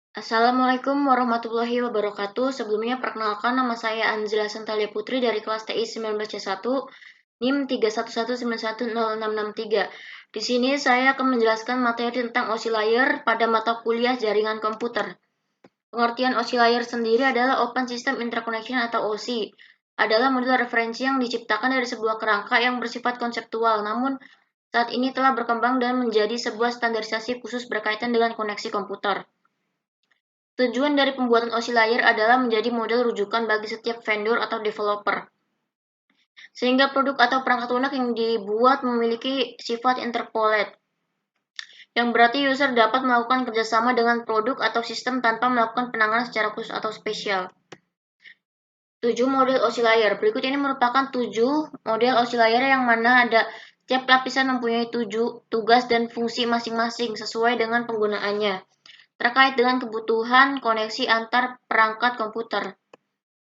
Assalamualaikum warahmatullahi wabarakatuh. Sebelumnya perkenalkan nama saya Anzila Santalia Putri dari kelas TI 19C1 NIM 311910663. Di sini saya akan menjelaskan materi tentang oscillator pada mata kuliah jaringan komputer. Pengertian oscillator sendiri adalah Open System Interconnection atau OSI. Adalah model referensi yang diciptakan dari sebuah kerangka yang bersifat konseptual, namun saat ini telah berkembang dan menjadi sebuah standarisasi khusus berkaitan dengan koneksi komputer. Tujuan dari pembuatan oscillator adalah menjadi model rujukan bagi setiap vendor atau developer, sehingga produk atau perangkat lunak yang dibuat memiliki sifat interpolate, yang berarti user dapat melakukan kerjasama dengan produk atau sistem tanpa melakukan penanganan secara khusus atau spesial. 7 model oscillator. Berikut ini merupakan 7 model oscillator yang mana ada setiap lapisan mempunyai tugas dan fungsi masing-masing sesuai dengan penggunaannya, terkait dengan kebutuhan koneksi antar perangkat komputer.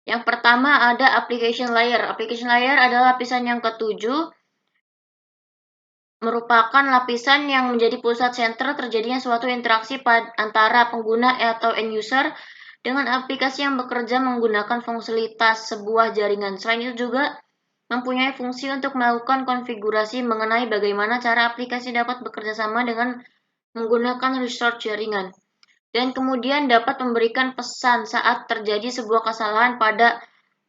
Yang pertama ada application layer. Application layer adalah lapisan yang ketujuh, merupakan lapisan yang menjadi pusat center terjadinya suatu interaksi antara pengguna atau end user dengan aplikasi yang bekerja menggunakan fasilitas sebuah jaringan. Selain itu juga mempunyai fungsi untuk melakukan konfigurasi mengenai bagaimana cara aplikasi dapat bekerja sama dengan menggunakan resource jaringan. Dan kemudian dapat memberikan pesan saat terjadi sebuah kesalahan pada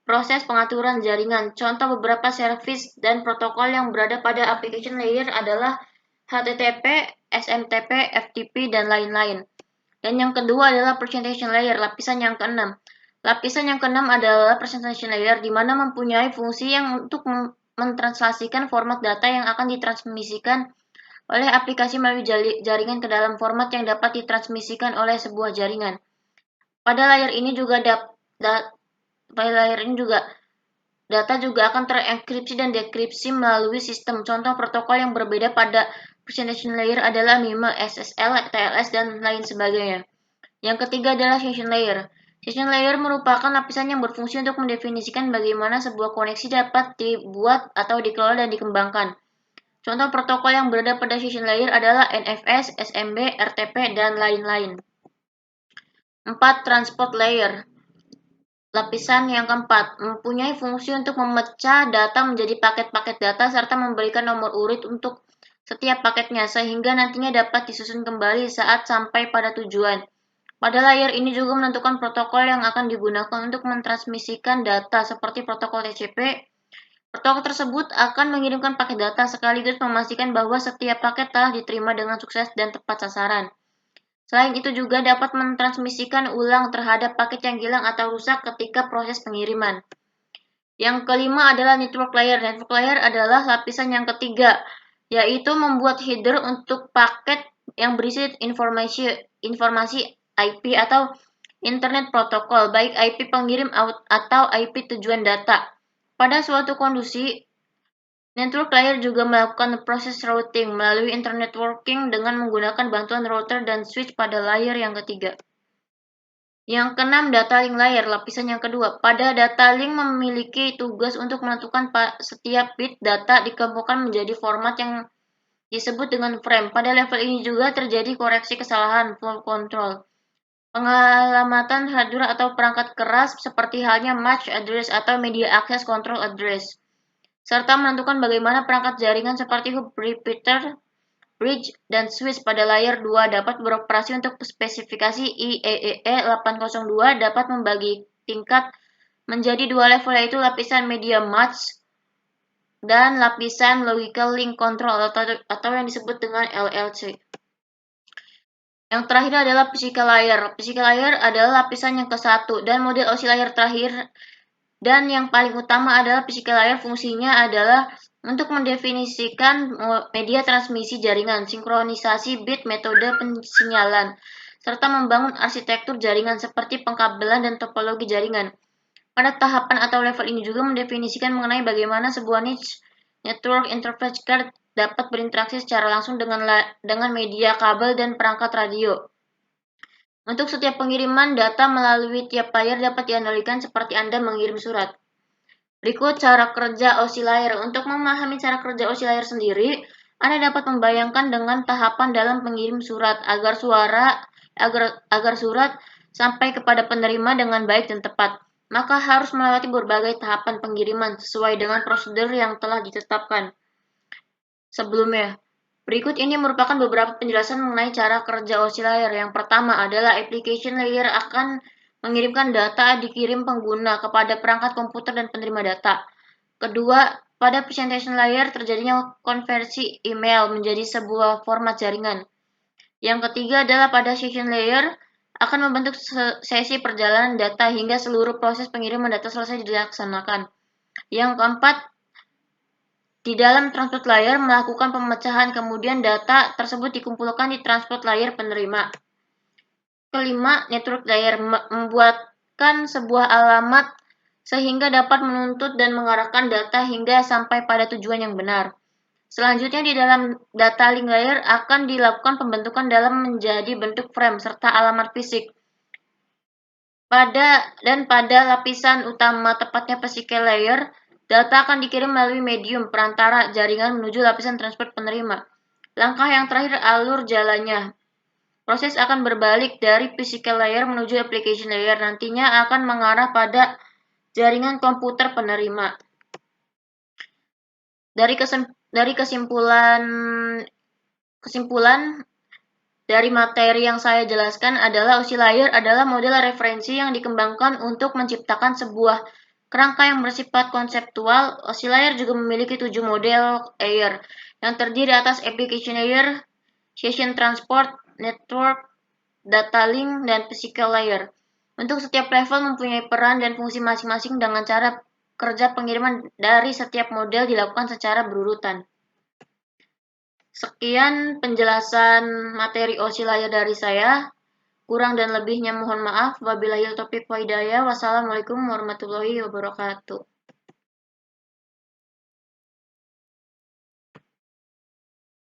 proses pengaturan jaringan. Contoh beberapa service dan protokol yang berada pada application layer adalah HTTP, SMTP, FTP, dan lain-lain. Dan yang kedua adalah presentation layer, lapisan yang keenam. Lapisan yang keenam adalah presentation layer, di mana mempunyai fungsi yang untuk mentranslasikan format data yang akan ditransmisikan oleh aplikasi melalui jaringan ke dalam format yang dapat ditransmisikan oleh sebuah jaringan. Pada layer ini juga data juga akan terenkripsi dan dekripsi melalui sistem. Contoh protokol yang berbeda pada presentation layer adalah MIME, SSL, TLS, dan lain sebagainya. Yang ketiga adalah session layer. Session layer merupakan lapisan yang berfungsi untuk mendefinisikan bagaimana sebuah koneksi dapat dibuat atau dikelola dan dikembangkan. Contoh protokol yang berada pada session layer adalah NFS, SMB, RTP, dan lain-lain. 4. Transport layer. Lapisan yang keempat, mempunyai fungsi untuk memecah data menjadi paket-paket data serta memberikan nomor urut untuk setiap paketnya sehingga nantinya dapat disusun kembali saat sampai pada tujuan. Pada layer ini juga menentukan protokol yang akan digunakan untuk mentransmisikan data seperti protokol TCP. Protokol tersebut akan mengirimkan paket data sekaligus memastikan bahwa setiap paket telah diterima dengan sukses dan tepat sasaran. Selain itu juga dapat mentransmisikan ulang terhadap paket yang hilang atau rusak ketika proses pengiriman. Yang kelima adalah network layer. Network layer adalah lapisan yang ketiga, yaitu membuat header untuk paket yang berisi informasi IP atau Internet Protocol, baik IP pengirim atau IP tujuan data. Pada suatu kondisi, network layer juga melakukan proses routing melalui internet networking dengan menggunakan bantuan router dan switch pada layer yang ketiga. Yang keenam, data link layer, lapisan yang kedua. Pada data link memiliki tugas untuk menentukan setiap bit data dikelompokkan menjadi format yang disebut dengan frame. Pada level ini juga terjadi koreksi kesalahan flow control. Pengalamatan hardware atau perangkat keras seperti halnya MAC address atau media access control address, serta menentukan bagaimana perangkat jaringan seperti hub, repeater, bridge, dan switch pada layer 2 dapat beroperasi untuk spesifikasi IEEE 802 dapat membagi tingkat menjadi dua level, yaitu lapisan media match dan lapisan logical link control atau yang disebut dengan LLC. Yang terakhir adalah physical layer. Physical layer adalah lapisan yang ke-1 dan model oscillator terakhir dan yang paling utama adalah physical layer. Fungsinya adalah untuk mendefinisikan media transmisi jaringan, sinkronisasi bit, metode pensinyalan, serta membangun arsitektur jaringan seperti pengkabelan dan topologi jaringan. Pada tahapan atau level ini juga mendefinisikan mengenai bagaimana sebuah niche network interface card dapat berinteraksi secara langsung dengan media kabel dan perangkat radio. Untuk setiap pengiriman data melalui tiap layer dapat dianalogikan seperti Anda mengirim surat. Berikut cara kerja oscillator. Untuk memahami cara kerja oscillator sendiri, Anda dapat membayangkan dengan tahapan dalam pengirim surat agar suara agar surat sampai kepada penerima dengan baik dan tepat, maka harus melewati berbagai tahapan pengiriman sesuai dengan prosedur yang telah ditetapkan sebelumnya. Berikut ini merupakan beberapa penjelasan mengenai cara kerja OSI layer. Yang pertama adalah application layer akan mengirimkan data dikirim pengguna kepada perangkat komputer dan penerima data. Kedua, pada presentation layer terjadinya konversi email menjadi sebuah format jaringan. Yang ketiga adalah pada session layer akan membentuk sesi perjalanan data hingga seluruh proses pengiriman data selesai dilaksanakan. Yang keempat, di dalam transport layer melakukan pemecahan, kemudian data tersebut dikumpulkan di transport layer penerima. Kelima, network layer membuatkan sebuah alamat sehingga dapat menuntut dan mengarahkan data hingga sampai pada tujuan yang benar. Selanjutnya di dalam data link layer akan dilakukan pembentukan dalam menjadi bentuk frame serta alamat fisik. Pada lapisan utama, tepatnya physical layer, data akan dikirim melalui medium perantara jaringan menuju lapisan transport penerima. Langkah yang terakhir, alur jalannya. Proses akan berbalik dari physical layer menuju application layer, nantinya akan mengarah pada jaringan komputer penerima. Dari kesimpulan dari materi yang saya jelaskan adalah OSI layer adalah model referensi yang dikembangkan untuk menciptakan sebuah kerangka yang bersifat konseptual. OSI layer juga memiliki 7 model layer yang terdiri atas application layer, session transport, network, data link, dan physical layer. Untuk setiap level mempunyai peran dan fungsi masing-masing dengan cara kerja pengiriman dari setiap model dilakukan secara berurutan. Sekian penjelasan materi OSI layer dari saya. Kurang dan lebihnya mohon maaf. Wabillahi taufiq wa hidayah. Wassalamualaikum warahmatullahi wabarakatuh.